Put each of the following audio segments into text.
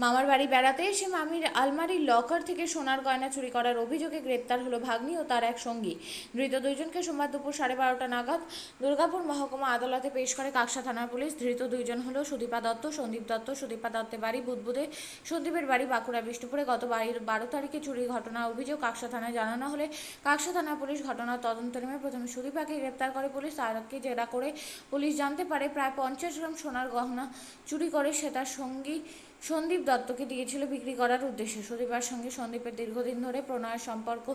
মামার বাড়ি বেড়াতে এসে মামির আলমারির লকার থেকে সোনার গয়না চুরি করার অভিযোগে গ্রেপ্তার হলো ভাগ্নি ও তার এক সঙ্গী। ধৃত দুইজনকে সোমবার দুপুর 12:30টা নাগাদ দুর্গাপুর মহকুমা আদালতে পেশ করে কাকসা থানার পুলিশ। ধৃত দুইজন হলো সুদীপা দত্ত, সন্দীপ দত্ত। সুদীপা দত্তের বাড়ি বুদবুদে, সন্দীপের বাড়ি বাঁকুড়া বিষ্ণুপুরে। গত 12 তারিখে চুরির ঘটনার অভিযোগ কাকসা থানায় জানানো হলে কাকসা থানা পুলিশ ঘটনার তদন্ত নেমে প্রথমে সুদীপাকে গ্রেপ্তার করে পুলিশ। তাকে জেরা করে পুলিশ জানতে পারে প্রায় 50 গ্রাম সোনার গহনা চুরি করে সে তার সঙ্গী সন্দীপ দত্তকে দিয়েছিল বিক্রি করার উদ্দেশ্যে। সুদীপার সঙ্গে সন্দীপের দীর্ঘদিন ধরে প্রণয়ের সম্পর্ক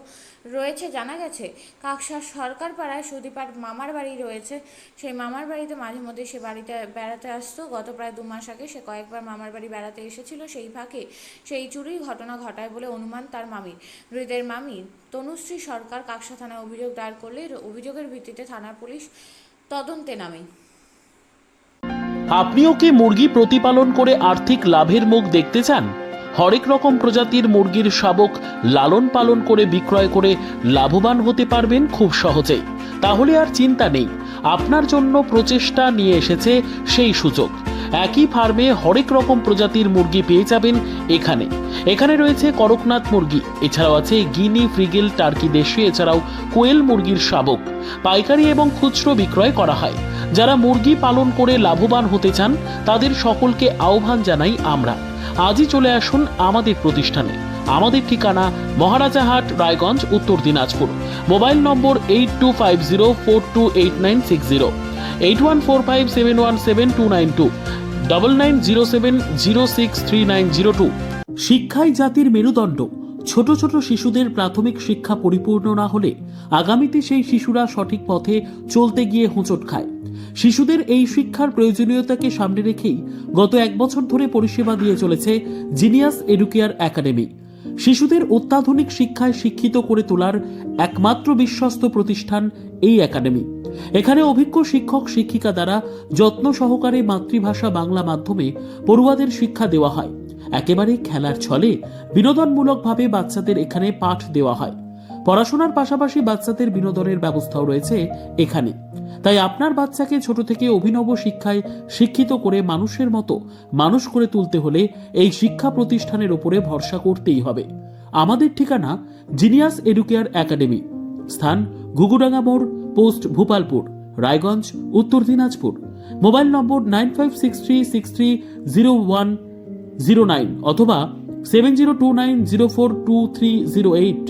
রয়েছে জানা গেছে। কাকসার সরকারপাড়ায় সুদীপার মামার বাড়ি রয়েছে। সেই মামার বাড়িতে মাঝে মধ্যে সে বাড়িতে বেড়াতে আসতো। গত প্রায় 2 মাস আগে সে কয়েকবার মামার বাড়ি বেড়াতে এসেছিল। সেই ফাঁকে সেই চুরির ঘটনা ঘটায় বলে অনুমান তার মামির। ধৃতের মামি তনুশ্রী সরকার কাকসা থানায় অভিযোগ দায়ের করলে অভিযোগের ভিত্তিতে থানার পুলিশ তদন্তে নামে। আপনিও কি মুরগি প্রতিপালন করে আর্থিক লাভের মুখ দেখতে চান? হরেক রকম প্রজাতির মুরগির শাবক লালন পালন করে বিক্রয় করে লাভবান হতে পারবেন খুব সহজেই। তাহলে আর চিন্তা নেই, আপনার জন্য প্রচেষ্টা নিয়ে এসেছে সেই সুযোগ। একই ফার্মে হরেক রকম প্রজাতির মুরগি পেয়ে যাবেন এখানে রয়েছে করকনাথ মুরগি, এছাড়াও আছে গিনি, ফ্রিগেল, টার্কি দেশি, এছাড়াও কোয়েল মুরগির শাবক। পাইকারি এবং খুচরো বিক্রয় করা হয়। যারা মুরগি পালন করে লাভবান হতে চান তাদের সকলকে আহ্বান জানাই আমরা। আজই চলে আসুন আমাদের প্রতিষ্ঠানে। আমাদের ঠিকানা মহারাজাহাট, রায়গঞ্জ, উত্তর দিনাজপুর। মোবাইল নম্বর 8250428960, 8145717292, 9907063902। শিক্ষাই জাতির মেরুদণ্ড। ছোট ছোট শিশুদের প্রাথমিক শিক্ষা পরিপূর্ণ না হলে আগামীতে সেই শিশুরা সঠিক পথে চলতে গিয়ে হোঁচট খায়। শিশুদের এই শিক্ষার প্রয়োজনীয়তাকে সামনে রেখেই গত 1 বছর ধরে পরিষেবা দিয়ে চলেছে জিনিয়াস এডুকেয়ার একাডেমি। শিশুদের অত্যাধুনিক শিক্ষায় শিক্ষিত করে তোলার একমাত্র বিশ্বস্ত প্রতিষ্ঠান এই একাডেমি। এখানে অভিজ্ঞ শিক্ষক শিক্ষিকা দ্বারা যত্ন সহকারে মাতৃভাষা বাংলা মাধ্যমে পড়ুয়াদের শিক্ষা দেওয়া হয়। একেবারে খেলার ছলে বিনোদনমূলকভাবে বাচ্চাদের এখানে পাঠ দেওয়া হয়। পড়াশোনার পাশাপাশি বাচ্চাদের বিনোদনের ব্যবস্থাও রয়েছে এখানে। তাই আপনার বাচ্চাকে ছোট থেকে অভিনব শিক্ষায় শিক্ষিত করে মানুষের মতো মানুষ করে তুলতে হলে এই শিক্ষা প্রতিষ্ঠানের উপরে ভরসা করতেই হবে। আমাদের ঠিকানা জিনিয়াস এডুকেয়ার একাডেমি, স্থান ঘুঘুডাঙ্গা মোড়, পোস্ট ভূপালপুর, রায়গঞ্জ, উত্তর দিনাজপুর। মোবাইল নম্বর 9563630109 অথবা 7029042308।